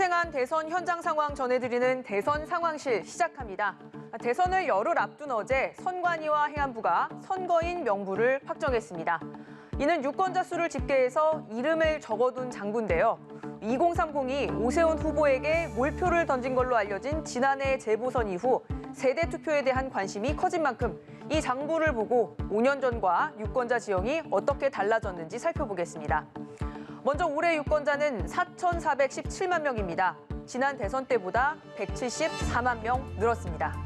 생생한 대선 현장 상황 전해드리는 대선 상황실 시작합니다. 대선을 열흘 앞둔 어제 선관위와 행안부가 선거인 명부를 확정했습니다. 이는 유권자 수를 집계해서 이름을 적어둔 장부인데요. 2030이 오세훈 후보에게 몰표를 던진 걸로 알려진 지난해 재보선 이후 세대 투표에 대한 관심이 커진 만큼 이 장부를 보고 5년 전과 유권자 지형이 어떻게 달라졌는지 살펴보겠습니다. 먼저 올해 유권자는 4,417만 명입니다. 지난 대선 때보다 174만 명 늘었습니다.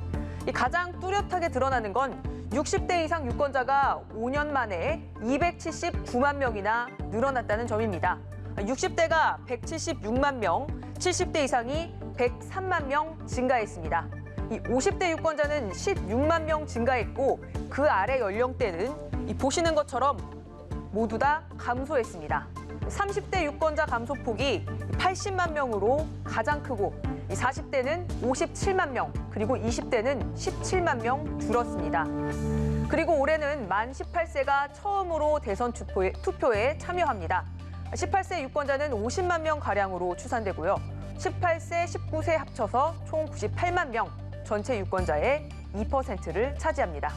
가장 뚜렷하게 드러나는 건 60대 이상 유권자가 5년 만에 279만 명이나 늘어났다는 점입니다. 60대가 176만 명, 70대 이상이 103만 명 증가했습니다. 50대 유권자는 16만 명 증가했고 그 아래 연령대는 보시는 것처럼 모두 다 감소했습니다. 30대 유권자 감소폭이 80만 명으로 가장 크고 40대는 57만 명, 그리고 20대는 17만 명 줄었습니다. 그리고 올해는 만 18세가 처음으로 대선 투표에 참여합니다. 18세 유권자는 50만 명가량으로 추산되고요. 18세, 19세 합쳐서 총 98만 명, 전체 유권자의 2%를 차지합니다.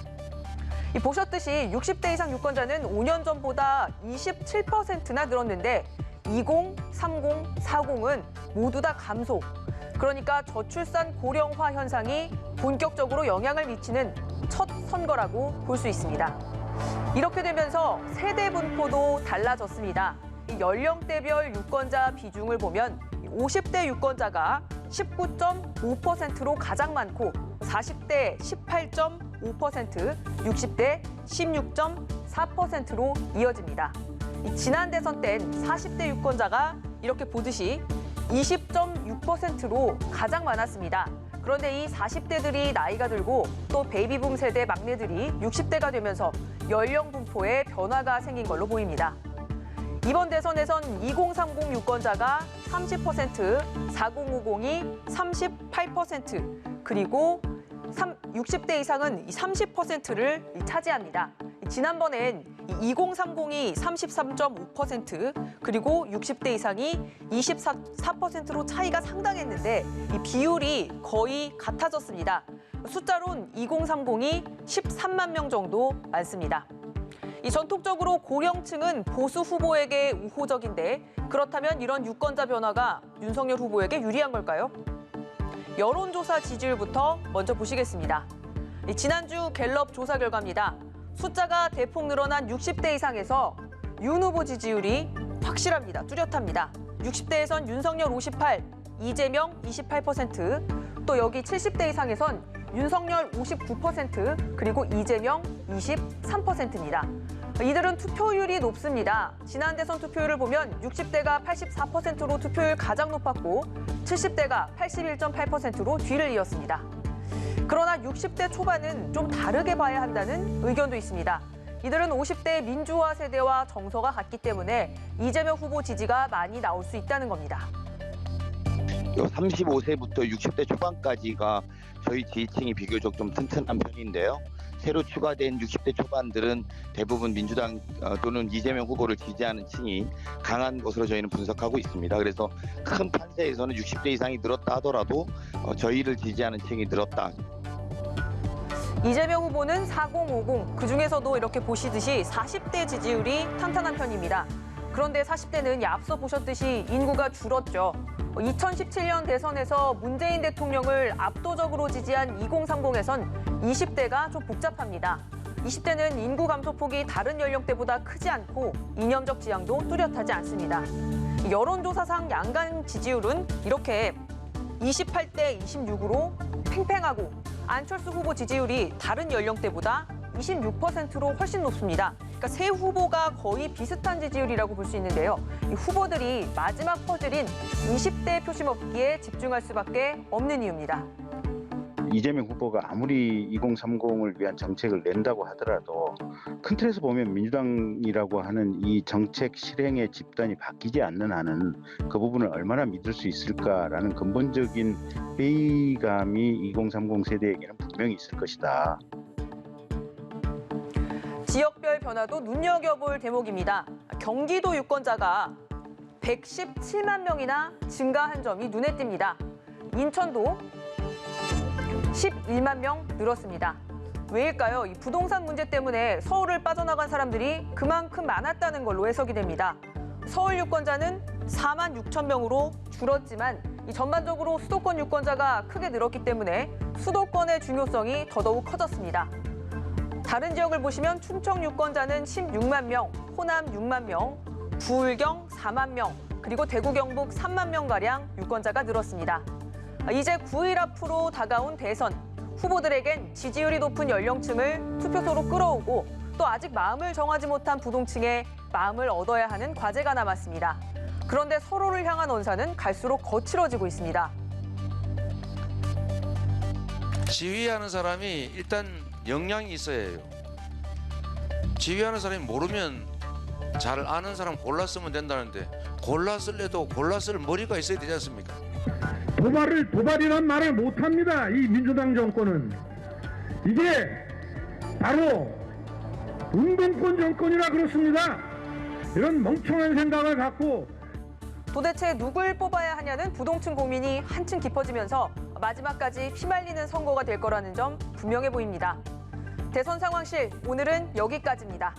보셨듯이 60대 이상 유권자는 5년 전보다 27%나 늘었는데 20, 30, 40은 모두 다 감소. 그러니까 저출산 고령화 현상이 본격적으로 영향을 미치는 첫 선거라고 볼 수 있습니다. 이렇게 되면서 세대 분포도 달라졌습니다. 연령대별 유권자 비중을 보면 50대 유권자가 19.5%로 가장 많고 40대 18.5%, 60대 16.4%로 이어집니다. 지난 대선 땐 40대 유권자가 이렇게 보듯이 20.6%로 가장 많았습니다. 그런데 이 40대들이 나이가 들고 또 베이비붐 세대 막내들이 60대가 되면서 연령 분포에 변화가 생긴 걸로 보입니다. 이번 대선에선 2030 유권자가 30%, 4050이 38%, 그리고 60대 이상은 30%를 차지합니다. 지난번엔 2030이 33.5%, 그리고 60대 이상이 24%로 차이가 상당했는데 이 비율이 거의 같아졌습니다. 숫자론 2030이 13만 명 정도 많습니다. 전통적으로 고령층은 보수 후보에게 우호적인데 그렇다면 이런 유권자 변화가 윤석열 후보에게 유리한 걸까요? 여론조사 지지율부터 먼저 보시겠습니다. 지난주 갤럽 조사 결과입니다. 숫자가 대폭 늘어난 60대 이상에서 윤 후보 지지율이 확실합니다. 뚜렷합니다. 60대에선 윤석열 58, 이재명 28%, 또 여기 70대 이상에선 윤석열 59%, 그리고 이재명 23%입니다. 이들은 투표율이 높습니다. 지난 대선 투표율을 보면 60대가 84%로 투표율 가장 높았고 70대가 81.8%로 뒤를 이었습니다. 그러나 60대 초반은 좀 다르게 봐야 한다는 의견도 있습니다. 이들은 50대 민주화 세대와 정서가 같기 때문에 이재명 후보 지지가 많이 나올 수 있다는 겁니다. 35세부터 60대 초반까지가 저희 지지층이 비교적 좀 튼튼한 편인데요. 새로 추가된 60대 초반들은 대부분 민주당 또는 이재명 후보를 지지하는 층이 강한 것으로 저희는 분석하고 있습니다. 그래서 큰 판세에서는 60대 이상이 늘었다 하더라도 저희를 지지하는 층이 늘었다. 이재명 후보는 4050, 그중에서도 이렇게 보시듯이 40대 지지율이 탄탄한 편입니다. 그런데 40대는 앞서 보셨듯이 인구가 줄었죠. 2017년 대선에서 문재인 대통령을 압도적으로 지지한 2030에선 20대가 좀 복잡합니다. 20대는 인구 감소폭이 다른 연령대보다 크지 않고 이념적 지향도 뚜렷하지 않습니다. 여론조사상 양강 지지율은 이렇게 28대 26으로 팽팽하고 안철수 후보 지지율이 다른 연령대보다 26%로 훨씬 높습니다. 그러니까 세 후보가 거의 비슷한 지지율이라고 볼 수 있는데요. 이 후보들이 마지막 퍼즐인 20대 표심 얻기에 집중할 수밖에 없는 이유입니다. 이재명 후보가 아무리 2030을 위한 정책을 낸다고 하더라도 큰 틀에서 보면 민주당이라고 하는 이 정책 실행의 집단이 바뀌지 않는 한은 그 부분을 얼마나 믿을 수 있을까라는 근본적인 회의감이 2030 세대에게는 분명히 있을 것이다. 지역별 변화도 눈여겨볼 대목입니다. 경기도 유권자가 117만 명이나 증가한 점이 눈에 띕니다. 인천도 11만 명 늘었습니다. 왜일까요? 이 부동산 문제 때문에 서울을 빠져나간 사람들이 그만큼 많았다는 걸로 해석이 됩니다. 서울 유권자는 4만 6천 명으로 줄었지만 이 전반적으로 수도권 유권자가 크게 늘었기 때문에 수도권의 중요성이 더더욱 커졌습니다. 다른 지역을 보시면 충청 유권자는 16만 명, 호남 6만 명, 부울경 4만 명, 그리고 대구 경북 3만 명가량 유권자가 늘었습니다. 이제 9일 앞으로 다가온 대선, 후보들에겐 지지율이 높은 연령층을 투표소로 끌어오고 또 아직 마음을 정하지 못한 부동층에 마음을 얻어야 하는 과제가 남았습니다. 그런데 서로를 향한 언사는 갈수록 거칠어지고 있습니다. 지휘하는 사람이 일단 역량이 있어야 해요. 지휘하는 사람이 모르면 잘 아는 사람 골라 쓰면 된다는데 골라 쓸래도 골라 쓸 머리가 있어야 되지 않습니까? 도발이란 말을 못합니다. 이 민주당 정권은. 이게 바로 운동권 정권이라 그렇습니다. 이런 멍청한 생각을 갖고 도대체 누굴 뽑아야 하냐는 부동층 고민이 한층 깊어지면서 마지막까지 휘말리는 선거가 될 거라는 점 분명해 보입니다. 대선 상황실 오늘은 여기까지입니다.